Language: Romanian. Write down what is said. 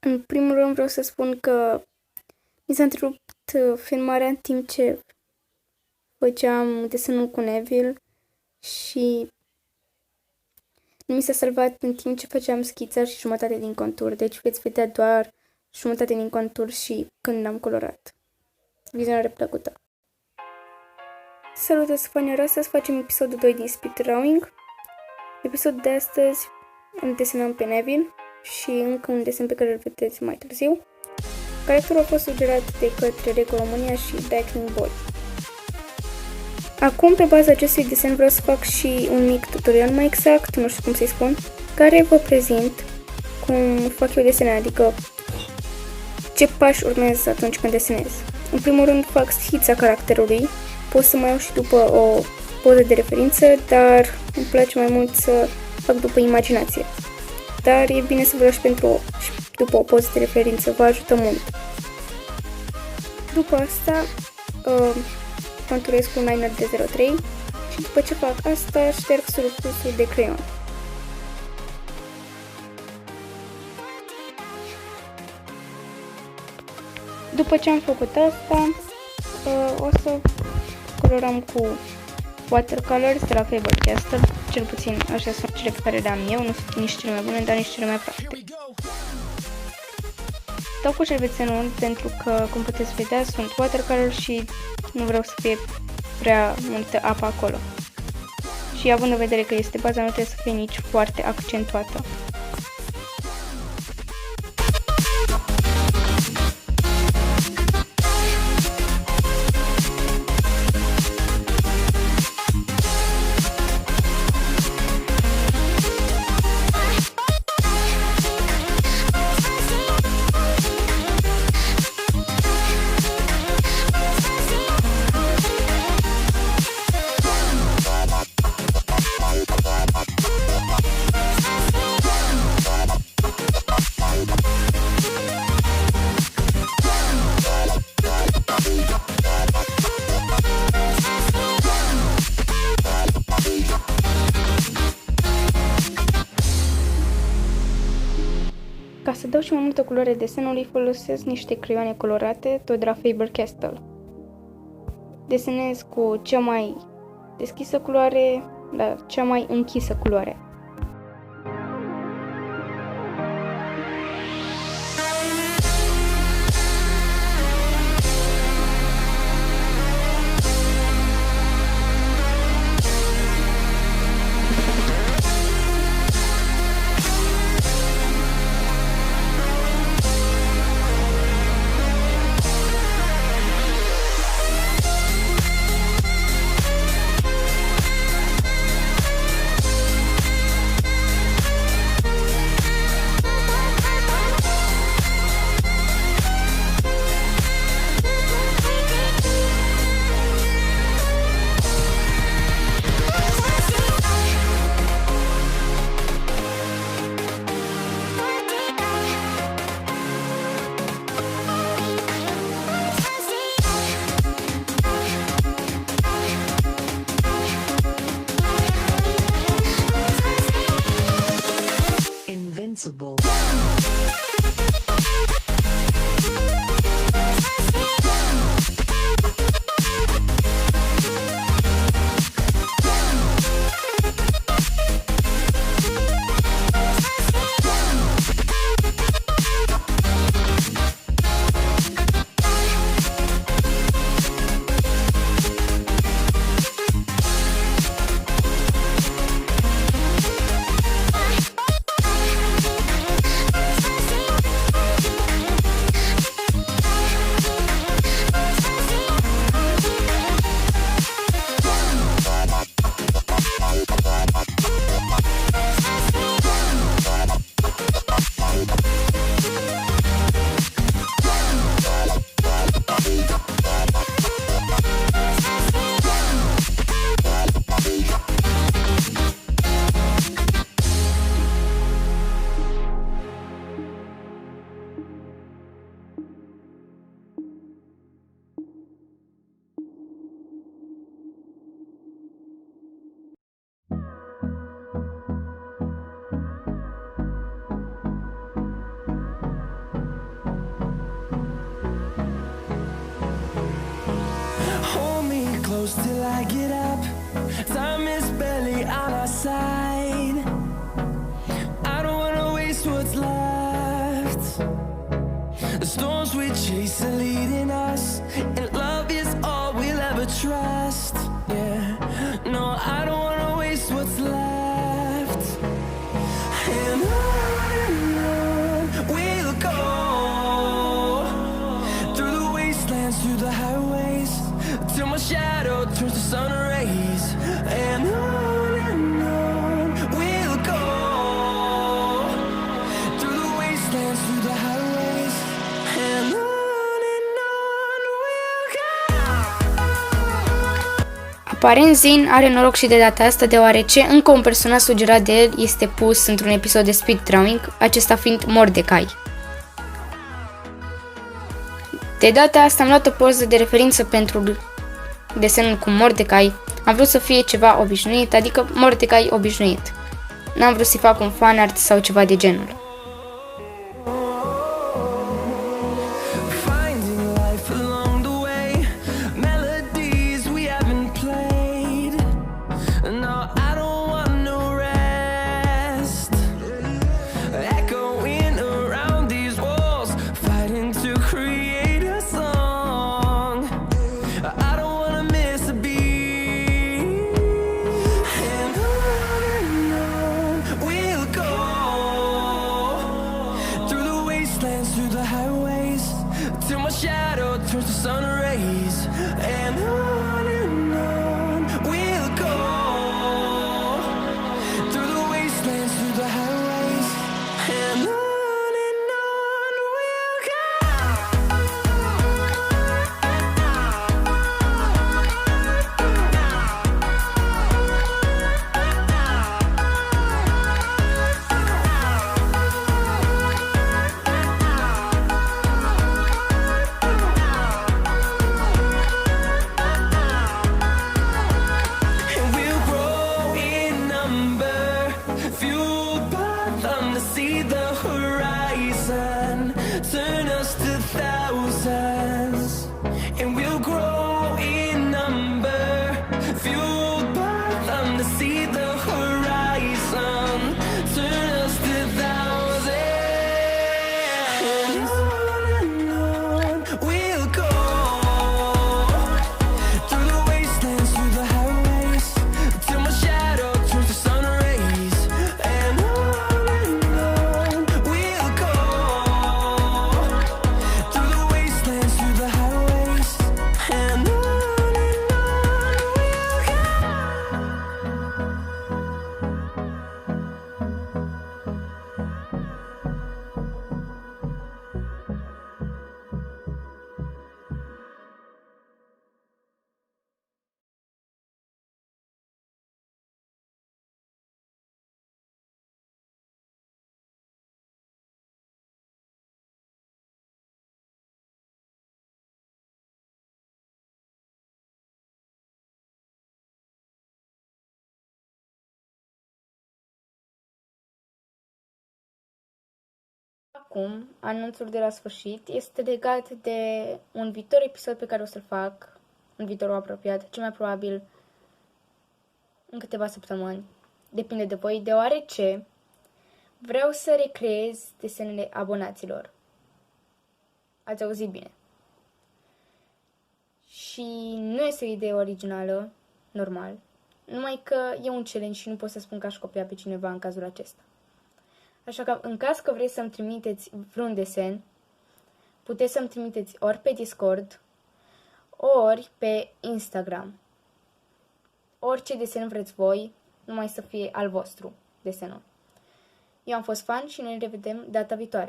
În primul rând vreau să spun că mi s-a întrerupt filmarea în timp ce făceam desenul cu Neville și nu mi s-a salvat în timp ce făceam schița și jumătate din contur, deci veți vedea doar jumătate din contur și când am colorat. Vizionare plăcută! Salut, Spania! Astăzi facem episodul 2 din Speed Drawing. Episodul de astăzi îl desenăm pe Neville și încă un desen pe care îl vedeți mai târziu. Caracterul a fost sugerat de către Lego România și Backing Boy. Acum, pe baza acestui desen, vreau să fac și un mic tutorial mai exact, nu știu cum să-i spun, care vă prezint cum fac eu desenele, adică ce pași urmez atunci când desenez. În primul rând fac schița caracterului, pot să mai iau și după o poză de referință, dar îmi place mai mult să fac după imaginație. Dar e bine să vă și după o poză de referință, vă ajută mult. După asta conturez cu un liner de 03 și după ce fac asta șterg surplusul de creion. După ce am făcut asta, o să colorăm cu watercolors de la Faber-Castell, cel puțin așa sunt cele pe care le am eu, nu sunt nici cele mai bune, dar nici cele mai proaste. Dau cu șervețelul pentru că, cum puteți vedea, sunt watercolor și nu vreau să fie prea multă apă acolo. Și având în vedere că este baza, nu trebuie să fie nici foarte accentuată. Ca să dau și mai multă culoare desenului, folosesc niște creioane colorate, tot de la Faber-Castell. Desenez cu cea mai deschisă culoare la cea mai închisă culoare. till I get up. Time is barely on our side. I don't wanna waste what's left. The storms we chase are leading us, and love is all we'll ever trust. Yeah, no, I don't wanna waste what's left. And on we'll go, through the wastelands, through the highways, till my shadow turns to sun rays. And on we'll go, through the wastelands, through the highways, and on we'll go. Aparent Zin are noroc și de data asta, deoarece încă un personaj sugerat de el este pus într-un episod de speed drawing, acesta fiind Mordecai. De data asta am luat o poză de referință pentru desenul cu Mordecai. Am vrut să fie ceva obișnuit, adică Mordecai obișnuit. N-am vrut să-i fac un fanart sau ceva de genul. Finding life along the way, melodies we haven't played. No, I don't want no rest. Echoing around these walls, fighting to create a song. I don't wanna miss a beat. And on we'll go, through the wastelands, through the highways, till my shadow turns to sun rays. And on we'll go, through the wastelands, through the highways, and on we'll go. And we'll grow in number, fueled by them to see the horizon, turn us to thousands. And we'll grow in number, fueled by them to see the horizon, turn us to thousands. And on we'll go, through the wastelands, through the highways, till my shadow turns to sun rays. And on we'll go, through the wastelands, through the highways, and on we'll go. Acum, anunțul de la sfârșit este legat de un viitor episod pe care o să-l fac în viitorul apropiat, cel mai probabil în câteva săptămâni. Depinde de voi, deoarece vreau să recreez desenele abonaților. Ați auzit bine. Și nu este o idee originală, normal, numai că e un challenge și nu pot să spun că aș copia pe cineva în cazul acesta. Așa că, în caz că vreți să-mi trimiteți vreun desen, puteți să-mi trimiteți ori pe Discord, ori pe Instagram. Orice desen vreți voi, numai să fie al vostru desenul. Eu am fost Fan și noi ne revedem data viitoare.